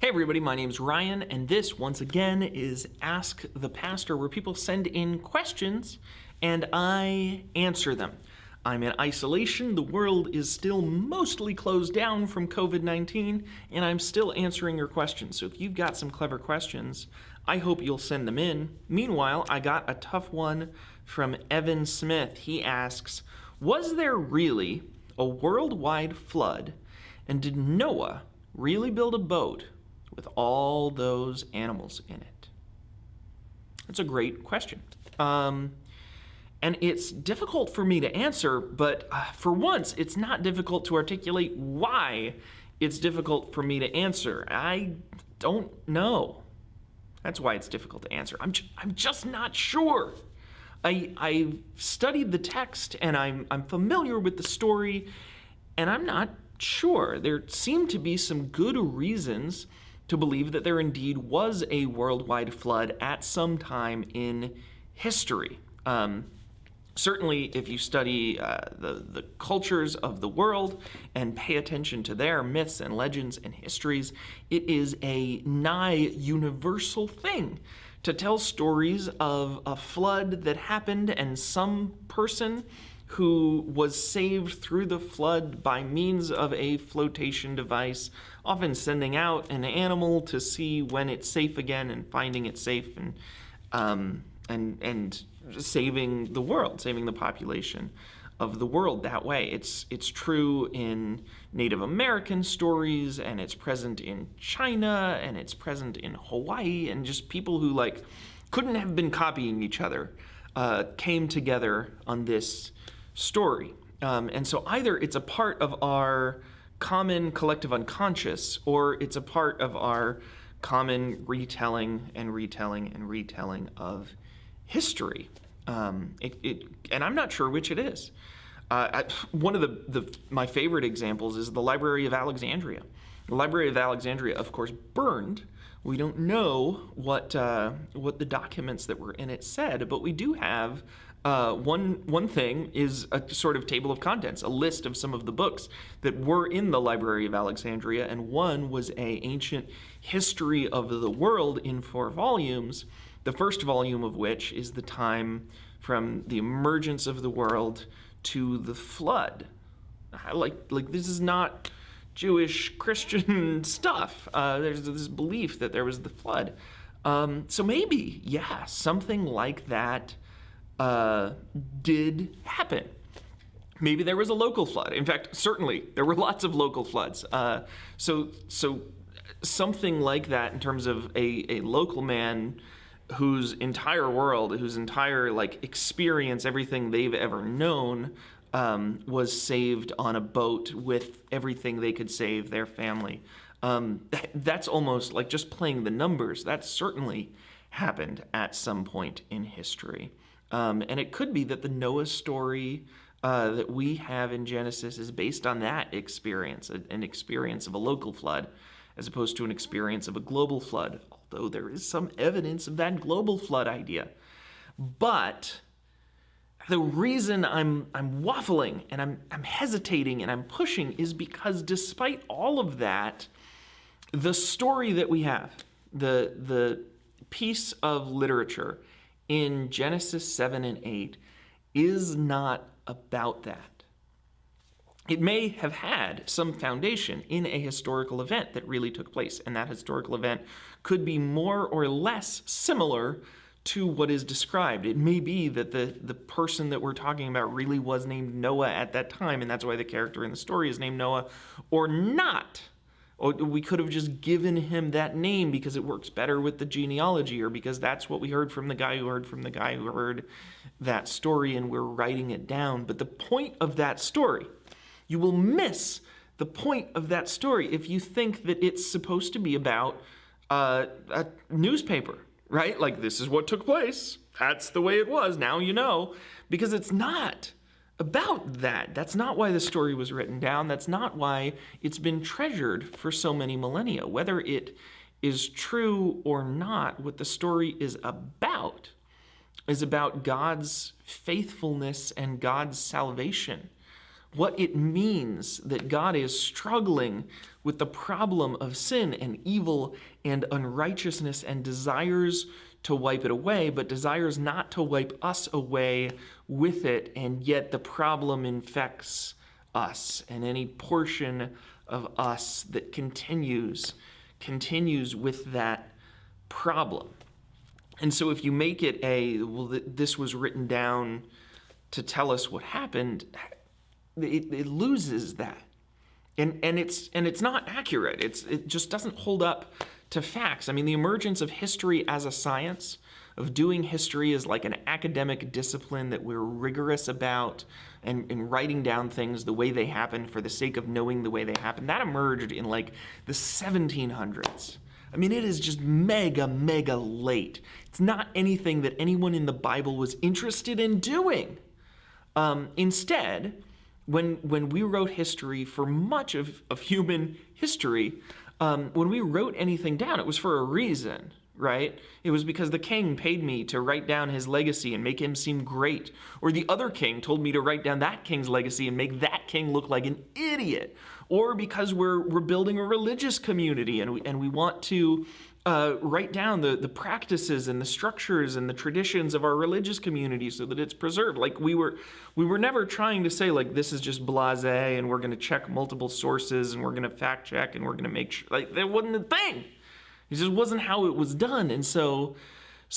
Hey everybody, my name's Ryan, and this, once again, is Ask the Pastor, where people send in questions, and I answer them. I'm in isolation, the world is still mostly closed down from COVID-19, and I'm still answering your questions. So if you've got some clever questions, I hope you'll send them in. Meanwhile, I got a tough one from Evan Smith. He asks, was there really a worldwide flood, and did Noah really build a boat with all those animals in it? That's a great question. And it's difficult for me to answer, but for once, it's not difficult to articulate why it's difficult for me to answer. I don't know. That's why it's difficult to answer. I'm just not sure. I studied the text, and I'm familiar with the story, and I'm not sure. There seem to be some good reasons to believe that there indeed was a worldwide flood at some time in history. Certainly, if you study the cultures of the world and pay attention to their myths and legends and histories, it is a nigh universal thing to tell stories of a flood that happened and some person who was saved through the flood by means of a flotation device, often sending out an animal to see when it's safe again and finding it safe and saving the world, saving the population of the world that way. It's true in Native American stories, and it's present in China, and it's present in Hawaii, and just people who couldn't have been copying each other came together on this story. And so either it's a part of our common collective unconscious, or it's a part of our common retelling of history. And I'm not sure which it is. One of my favorite examples is the Library of Alexandria. The Library of Alexandria, of course, burned. We don't know what the documents that were in it said, but we do have one thing is a sort of table of contents, a list of some of the books that were in the Library of Alexandria, and one was a ancient history of the world in 4 volumes, the first volume of which is the time from the emergence of the world to the flood. Like this is not Jewish Christian stuff. There's this belief that there was the flood. So maybe, yeah, something like that did happen. Maybe there was a local flood. In fact, certainly there were lots of local floods. So something like that in terms of a local man whose entire world, whose entire experience, everything they've ever known, was saved on a boat with everything they could save, their family. That's almost like just playing the numbers. That certainly happened at some point in history. And it could be that the Noah story that we have in Genesis is based on that experience, an experience of a local flood, as opposed to an experience of a global flood, although there is some evidence of that global flood idea. But the reason I'm waffling and I'm hesitating and I'm pushing is because despite all of that, the story that we have, the piece of literature in Genesis 7 and 8 is not about that. It may have had some foundation in a historical event that really took place, and that historical event could be more or less similar to what is described. It may be that the person that we're talking about really was named Noah at that time, and that's why the character in the story is named Noah, or not. Or we could have just given him that name because it works better with the genealogy, or because that's what we heard from the guy who heard from the guy who heard that story, and we're writing it down. But the point of that story, you will miss the point of that story if you think that it's supposed to be about a newspaper, right? Like, this is what took place. That's the way it was. Now you know. Because it's not about that. That's not why the story was written down. That's not why it's been treasured for so many millennia. Whether it is true or not, what the story is about God's faithfulness and God's salvation what it means that God is struggling with the problem of sin and evil and unrighteousness and desires to wipe it away, but desires not to wipe us away with it, and yet the problem infects us, and any portion of us that continues with that problem. And so if you make it this was written down to tell us what happened, it loses that. And it's not accurate. It just doesn't hold up to facts. I mean, the emergence of history as a science, of doing history as like an academic discipline that we're rigorous about and writing down things the way they happen for the sake of knowing the way they happen, that emerged in like the 1700s. I mean, it is just mega late. It's not anything that anyone in the Bible was interested in doing. Instead, when we wrote history for much of human history, when we wrote anything down, it was for a reason, right? It was because the king paid me to write down his legacy and make him seem great. Or the other king told me to write down that king's legacy and make that king look like an idiot. Or because we're building a religious community and we want to write down the practices and the structures and the traditions of our religious community so that it's preserved. Like we were never trying to say like this is just blasé and we're going to check multiple sources and we're going to fact check and we're going to make sure. Like that wasn't a thing. It just wasn't how it was done. And so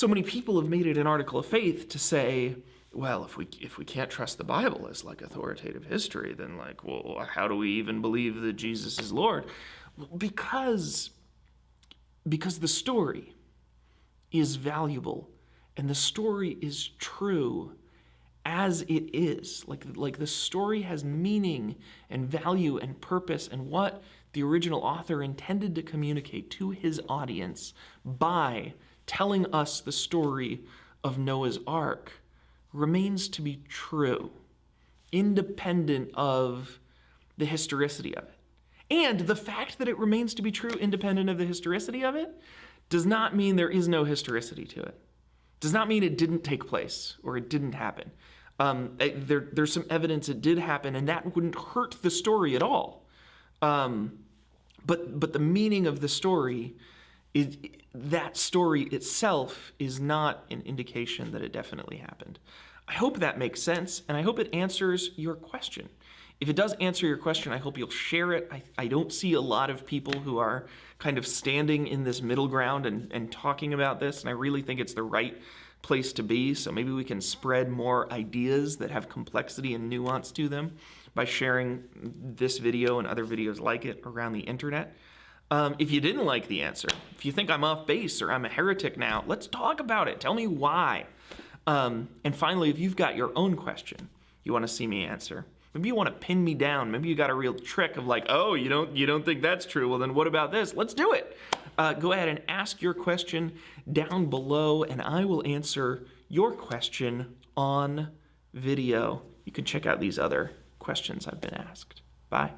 many people have made it an article of faith to say, well, if we can't trust the Bible as like authoritative history, then like, well, how do we even believe that Jesus is Lord? Because the story is valuable and the story is true as it is. Like the story has meaning and value and purpose, and what the original author intended to communicate to his audience by telling us the story of Noah's Ark remains to be true, independent of the historicity of it. And the fact that it remains to be true, independent of the historicity of it, does not mean there is no historicity to it. Does not mean it didn't take place or it didn't happen. There's some evidence it did happen, and that wouldn't hurt the story at all. But the meaning of the story is that story itself is not an indication that it definitely happened. I hope that makes sense, and I hope it answers your question. If it does answer your question, I hope you'll share it. I don't see a lot of people who are kind of standing in this middle ground and talking about this, and I really think it's the right place to be. So maybe we can spread more ideas that have complexity and nuance to them by sharing this video and other videos like it around the internet. If you didn't like the answer, if you think I'm off base or I'm a heretic now, let's talk about it. Tell me why. And finally, if you've got your own question you want to see me answer, maybe you want to pin me down. Maybe you got a real trick of like, oh, you don't think that's true. Well, then what about this? Let's do it. Go ahead and ask your question down below, and I will answer your question on video. You can check out these other questions I've been asked. Bye.